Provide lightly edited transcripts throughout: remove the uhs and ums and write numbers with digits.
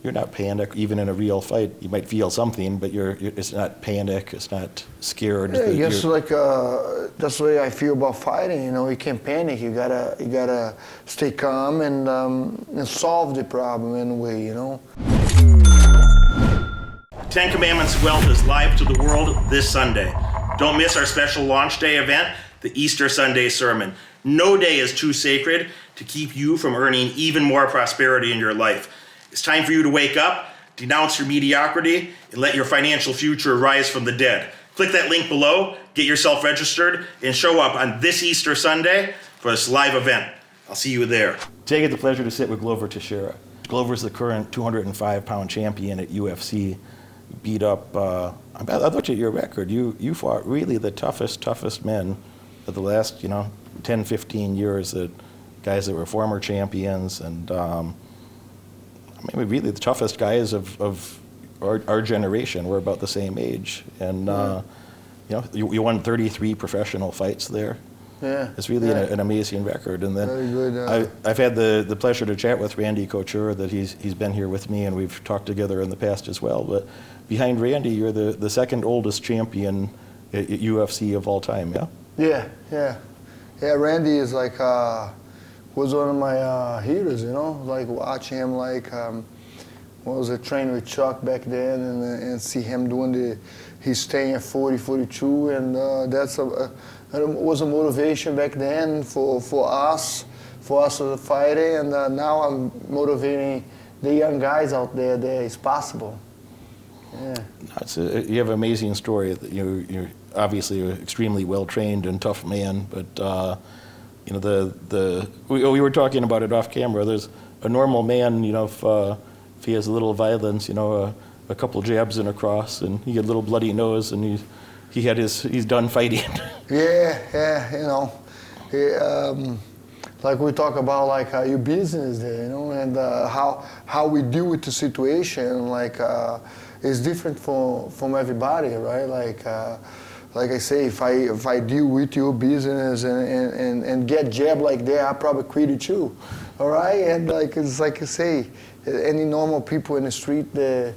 you're not panic. Even in a real fight, you might feel something, but it's not panic. It's not scared. Yeah, I guess that's the way I feel about fighting. You can't panic. You gotta stay calm and solve the problem in a way. 10 Commandments of Wealth is live to the world this Sunday. Don't miss our special launch day event, the Easter Sunday Sermon. No day is too sacred to keep you from earning even more prosperity in your life. It's time for you to wake up, denounce your mediocrity, and let your financial future rise from the dead. Click that link below, get yourself registered, and show up on this Easter Sunday for this live event. I'll see you there. Today I get the pleasure to sit with Glover Teixeira. Glover's the current 205-pound champion at UFC. Beat up, I looked at your record. You fought really the toughest men of the last, 10, 15 years, guys that were former champions, and really the toughest guys of our generation. We're about the same age, and you won 33 professional fights there. Yeah, it's really an amazing record. And then very good, I've had the pleasure to chat with Randy Couture, that he's been here with me, and we've talked together in the past as well. But behind Randy, you're the second oldest champion at UFC of all time. Yeah. Randy is was one of my heroes. Watching him train with Chuck back then, and see him doing he's staying at 40, 42, and it was a motivation back then for us as a fighter, and now I'm motivating the young guys out there that it's possible. Yeah. You have an amazing story. You're obviously an extremely well-trained and tough man, but we were talking about it off camera. There's a normal man, if he has a little violence, a couple jabs and a cross, and he had a little bloody nose, and he's done fighting. Yeah. Like we talk about your business there, and how we deal with the situation, is different from everybody, right? Like I say, if I deal with your business and get jabbed like that, I probably quit it too, all right? And it's like you say, any normal people in the street that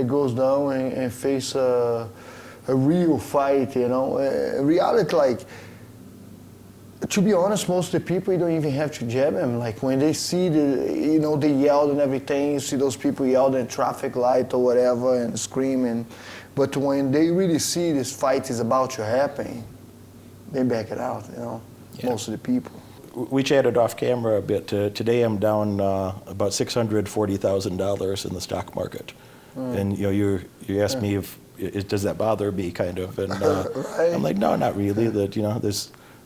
goes down and face a real fight, reality, to be honest, most of the people, you don't even have to jab them. When they see they yell and everything, you see those people yell at traffic light or whatever and screaming. But when they really see this fight is about to happen, they back it out, most of the people. We chatted off camera a bit. Today I'm down about $640,000 in the stock market. And you asked me does that bother me, kind of, and right. I'm like, no, not really. That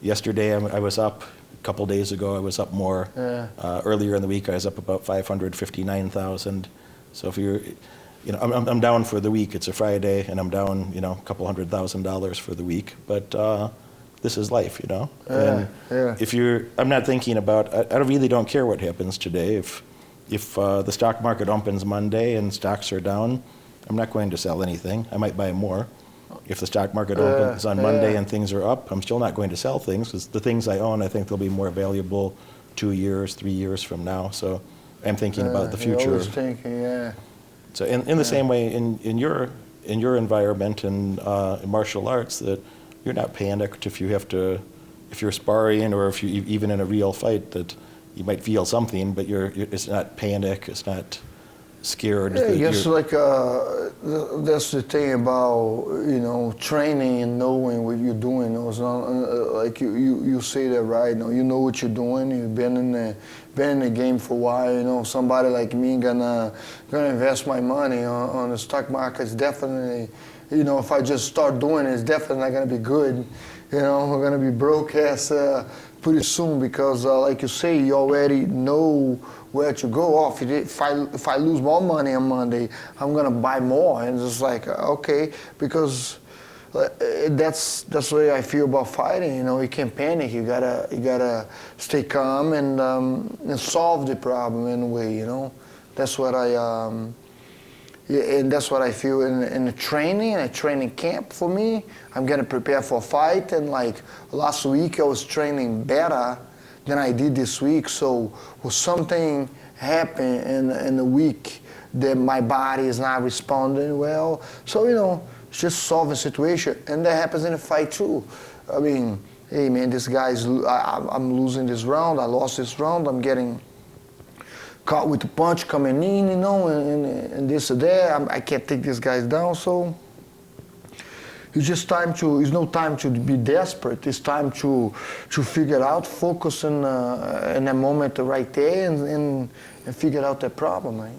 yesterday I was up. A couple days ago I was up more. Yeah. Earlier in the week I was up about 559,000. So if you're, I'm down for the week. It's a Friday, and I'm down, a couple $100,000 for the week. But this is life, And I'm not thinking about. I really don't care what happens today. If the stock market opens Monday and stocks are down, I'm not going to sell anything. I might buy more. If the stock market opens on Monday and things are up, I'm still not going to sell things, because the things I own, I think they'll be more valuable 2 years, 3 years from now. So I'm thinking about the future. Always thinking, yeah. So in the same way, in your environment and in martial arts, that you're not panicked if you're sparring, or if you even in a real fight, that you might feel something, but it's not panic. It's not scared. Yeah, I guess that's the thing about training and knowing what you're doing. It's not you say that right. You know what you're doing. You've been in the game for a while. Somebody like me gonna invest my money on the stock market. It's definitely, if I just start doing it, it's definitely not gonna be good. We're gonna be broke ass pretty soon, because like you say, you already know where to go. If I lose more money on Monday, I'm gonna buy more, and it's okay, because that's the way I feel about fighting. You can't panic. You gotta stay calm and solve the problem in a way. That's what and that's what I feel in a training camp. For me, I'm gonna prepare for a fight, and last week I was training better than I did this week. So something happened in the week that my body is not responding well. So, it's just solving situation. And that happens in a fight too. I mean, hey man, this guy's, I'm losing this round, I lost this round, I'm getting caught with the punch coming in, and this or that, I can't take these guys down, so it's no time to be desperate, it's time to figure it out, focus in a moment right there and figure out that problem,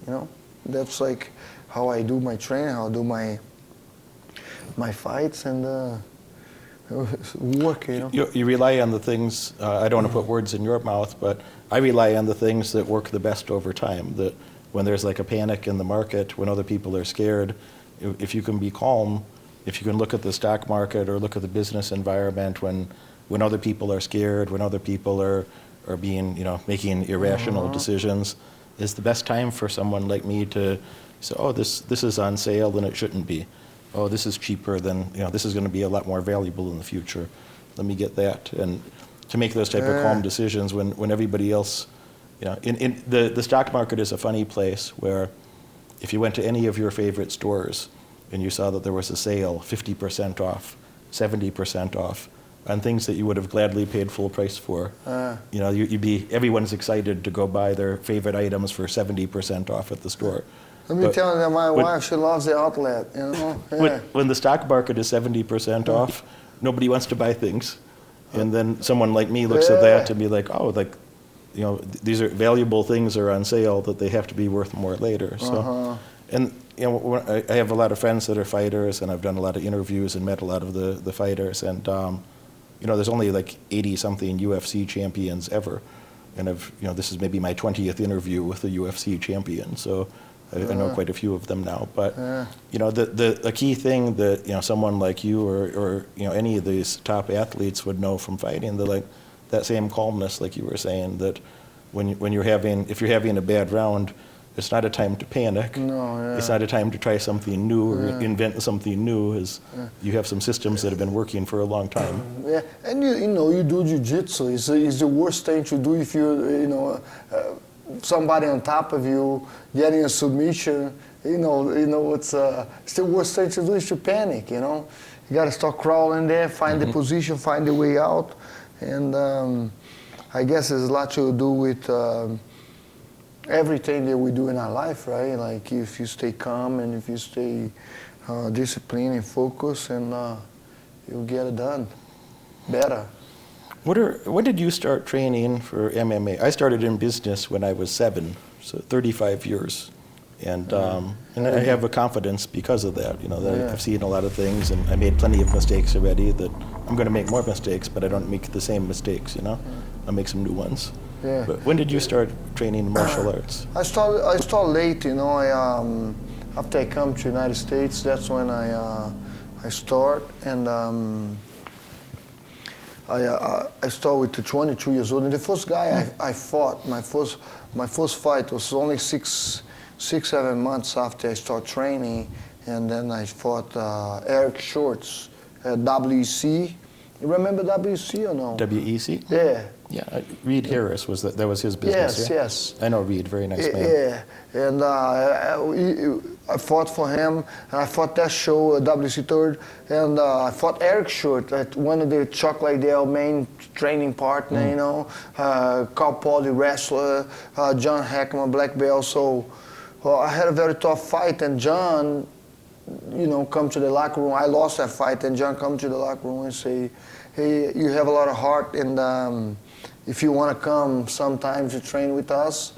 That's like how I do my training, how I do my fights, and work, You rely on the things, I don't want to put words in your mouth, but I rely on the things that work the best over time, that when there's like a panic in the market, when other people are scared, if you can be calm, if you can look at the stock market or look at the business environment when other people are scared, when other people are being, making irrational decisions, is the best time for someone like me to say, oh, this is on sale and it shouldn't be. Oh, this is cheaper than, this is going to be a lot more valuable in the future. Let me get that. And to make those type of calm decisions when everybody else, in the stock market is a funny place where if you went to any of your favorite stores and you saw that there was a sale, 50% off, 70% off, on things that you would have gladly paid full price for, everyone's excited to go buy their favorite items for 70% off at the store. Let me tell you that my wife, she loves the outlet, When the stock market is 70% off, nobody wants to buy things. And then someone like me looks at that and be like, oh, these are valuable things are on sale that they have to be worth more later. So, and I have a lot of friends that are fighters, and I've done a lot of interviews and met a lot of the fighters, and there's only like 80-something UFC champions ever, and this is maybe my 20th interview with a UFC champion. So. I know quite a few of them now, but the key thing that someone like you or any of these top athletes would know from fighting, that same calmness, like you were saying, that if you're having a bad round, it's not a time to panic. No, It's not a time to try something new or invent something new. You have some systems that have been working for a long time. Yeah, and you do jiu-jitsu. It's the worst thing to do if somebody on top of you getting a submission, it's the worst thing to do is to panic, You got to start crawling there, find the position, find the way out, and I guess there's a lot to do with everything that we do in our life, right? Like if you stay calm and if you stay disciplined and focused, and you'll get it done better. When did you start training for MMA? I started in business when I was 7, so 35 years. And I have a confidence because of that, that I've seen a lot of things, and I made plenty of mistakes already that I'm going to make more mistakes, but I don't make the same mistakes, I make some new ones. Yeah. But when did you start training martial arts? I started late, after I come to the United States, that's when I start, and I started with 22 years old, and the first guy I fought, my first fight was only 6-7 months after I started training, and then I fought Eric Shorts at WEC. You remember WEC or no? WEC? Yeah. Yeah, Reed Harris that was his business. Yes. I know Reed, very nice man. Yeah, and I fought for him, and I fought that show, WC third, and I fought Eric Short, one of the Chuck Liddell main training partner, Carl Pauly wrestler, John Heckman black belt. So I had a very tough fight, and John, come to the locker room. I lost that fight, and John come to the locker room and say, "Hey, you have a lot of heart, and if you want to come sometime to train with us,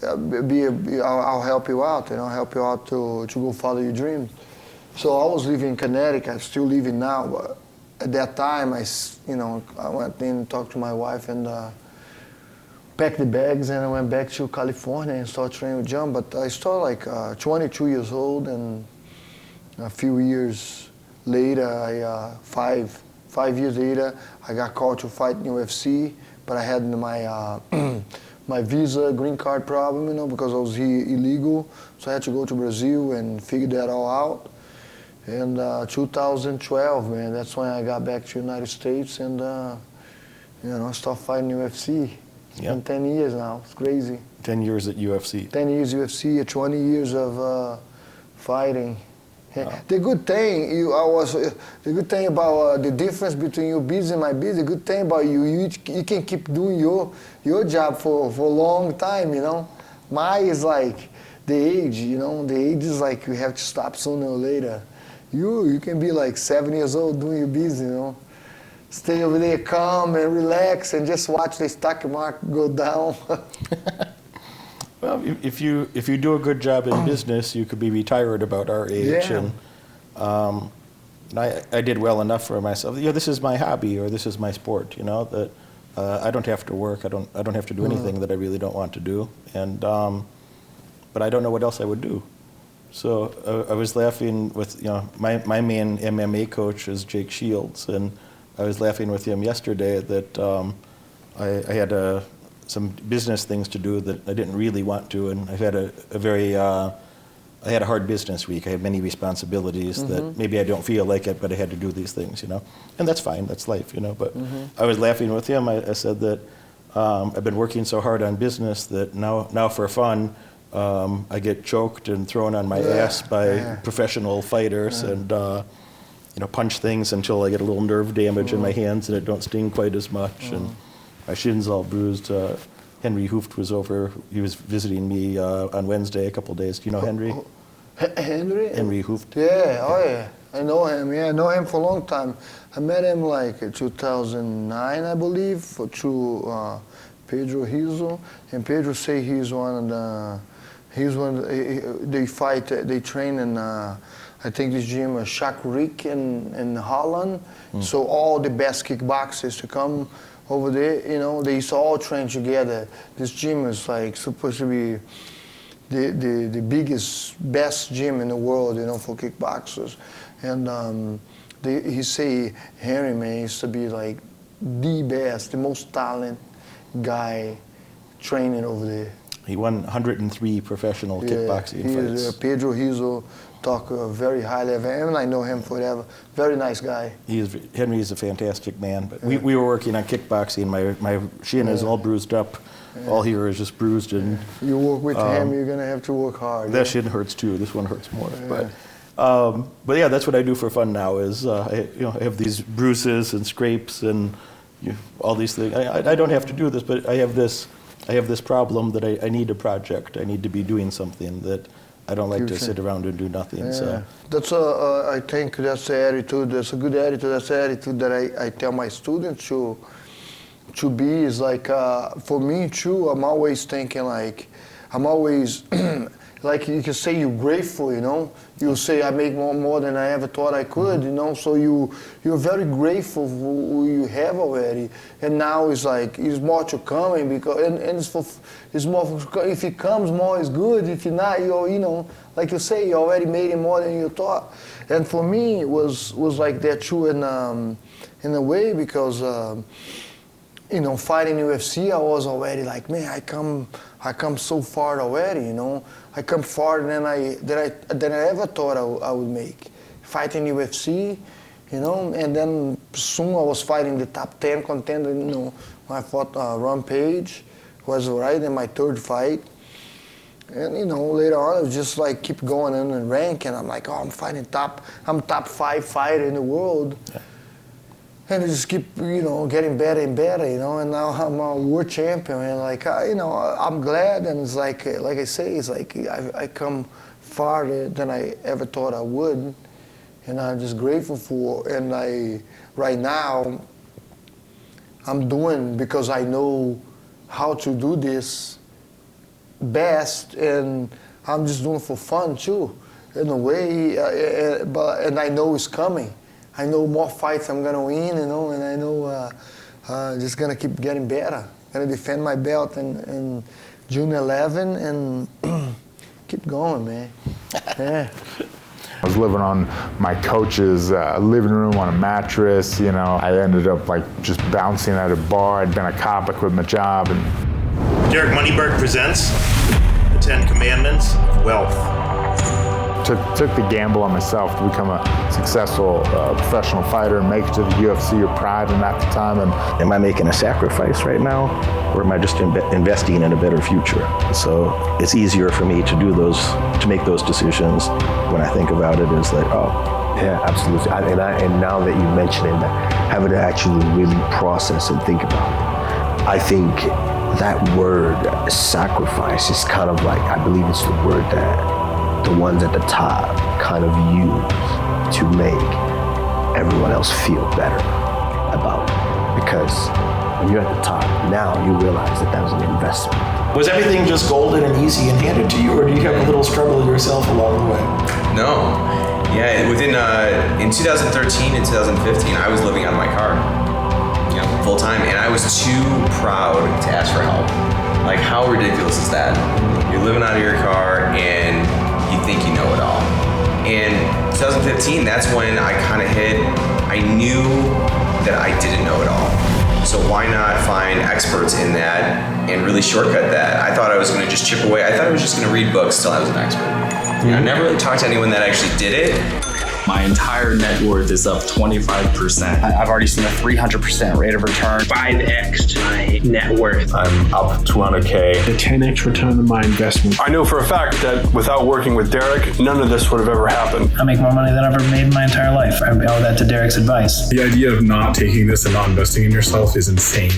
I'll help you out. Help you out to go follow your dreams." So I was living in Connecticut, still living now, but at that time, I went in and talked to my wife and packed the bags, and I went back to California and started training with John. But I started like 22 years old, and a few years later, 5 years later, I got called to fight in UFC, but I had my my visa, green card problem, because I was here illegal. So I had to go to Brazil and figure that all out. And 2012, man, that's when I got back to the United States, and I started fighting UFC. Yeah. And 10 years now. It's crazy. 10 years at UFC. 10 years UFC, 20 years of fighting. Wow. The good thing, the good thing about the difference between your business and my business, the good thing about you can keep doing your job for a long time, you know. Mine is like the age, you know. The age is like you have to stop sooner or later. You can be like 7 years old doing your business, you know. Stay over there calm and relax and just watch the stock market go down. Well, if you do a good job in business, you could be retired about our age. Yeah. And I did well enough for myself. You know, this is my hobby or this is my sport. You know that I don't have to work. I don't have to do anything that I really don't want to do. And but I don't know what else I would do. So I was laughing with, you know, my main MMA coach is Jake Shields, and I was laughing with him yesterday that I had some business things to do that I didn't really want to, and I've had I had a hard business week. I had many responsibilities that maybe I don't feel like it, but I had to do these things, you know, and that's fine. That's life, you know. But I was laughing with him. I said that I've been working so hard on business that now for fun. I get choked and thrown on my ass by professional fighters and you know, punch things until I get a little nerve damage in my hands and it don't sting quite as much. And my shin's all bruised. Henry Hooft was over. He was visiting me on Wednesday a couple of days. Do you know Henry? Henry? Henry Hooft. Yeah, oh yeah. I know him. Yeah, I know him for a long time. I met him like in 2009, I believe, through Pedro Rizzo. And Pedro say he's one of the... they train in, I think this gym, Shakurik in Holland. So all the best kickboxers to come over there, you know, they used to all train together. This gym is like supposed to be the biggest, best gym in the world, you know, for kickboxers. And he say, Henry, man, used to be like the best, the most talented guy training over there. He won 103 professional kickboxing fights. Pedro Rizzo talk very highly of him, and I know him forever. Very nice guy. Henry is a fantastic man. But we were working on kickboxing. My shin is all bruised up. All here is just bruised. And you work with him, you're gonna have to work hard. That shin hurts too. This one hurts more. But yeah, that's what I do for fun now. Is I have these bruises and scrapes and all these things. I don't have to do this, but I have this problem that I need a project. I need to be doing something that I don't like to sit around and do nothing. Yeah. So that's I think that's the attitude. That's a good attitude. That's the attitude that I tell my students to be. Is like for me too. I'm always thinking like I'm always like you can say you're grateful. You know, you say I make more than I ever thought I could. You know, so you're very grateful for what you have already, and now it's like it's more to coming because and it's more for, if it comes more is good. If not, you know, like you say, you already made it more than you thought. And for me, it was like that too in a way because you know, fighting UFC, I was already like, man, I come so far already. You know, I come farther than I ever thought I would make. Fighting UFC, you know, and then soon I was fighting the top 10 contender. You know, I fought Rampage, was right in my third fight. And you know, later on, it was just like keep going in the rank, and I'm like, oh, I'm top 5 fighter in the world. Yeah. And it just keep, you know, getting better and better, you know, and now I'm a world champion, and like, you know, I'm glad, and it's like I say, it's like I come farther than I ever thought I would, and I'm just grateful for, and right now, I'm doing because I know how to do this best, and I'm just doing it for fun too, in a way, and I know it's coming. I know more fights I'm gonna win, you know, and I know just gonna keep getting better. Gonna defend my belt in June 11 and keep going, man. Yeah. I was living on my coach's living room on a mattress, you know. I ended up like just bouncing at a bar. I'd been a cop, I quit my job. And Derek Moneyberg presents the 10 Commandments of Wealth. took the gamble on myself to become a successful professional fighter and make it to the UFC or Pride, and at the time. And am I making a sacrifice right now, or am I just investing in a better future? So it's easier for me to make those decisions when I think about it as like, oh. Yeah, absolutely. And now that you mention it, having to actually really process and think about it, I think that word sacrifice is kind of like, I believe it's the word that the ones at the top kind of use to make everyone else feel better about it. Because when you're at the top, now you realize that was an investment. Was everything just golden and easy and handed to you, or do you have a little struggle yourself along the way? No. Yeah, in 2013 and 2015, I was living out of my car, full time, and I was too proud to ask for help. Like, how ridiculous is that? You're living out of your car and you think you know it all. And 2015, that's when I kind of I knew that I didn't know it all. So why not find experts in that and really shortcut that? I thought I was going to just chip away. I thought I was just going to read books till I was an expert. I never really talked to anyone that actually did it. My entire net worth is up 25%. I've already seen a 300% rate of return. 5x my net worth. I'm up 200K. A 10x return on my investment. I know for a fact that without working with Derek, none of this would have ever happened. I make more money than I've ever made in my entire life. I owe that to Derek's advice. The idea of not taking this and not investing in yourself is insane.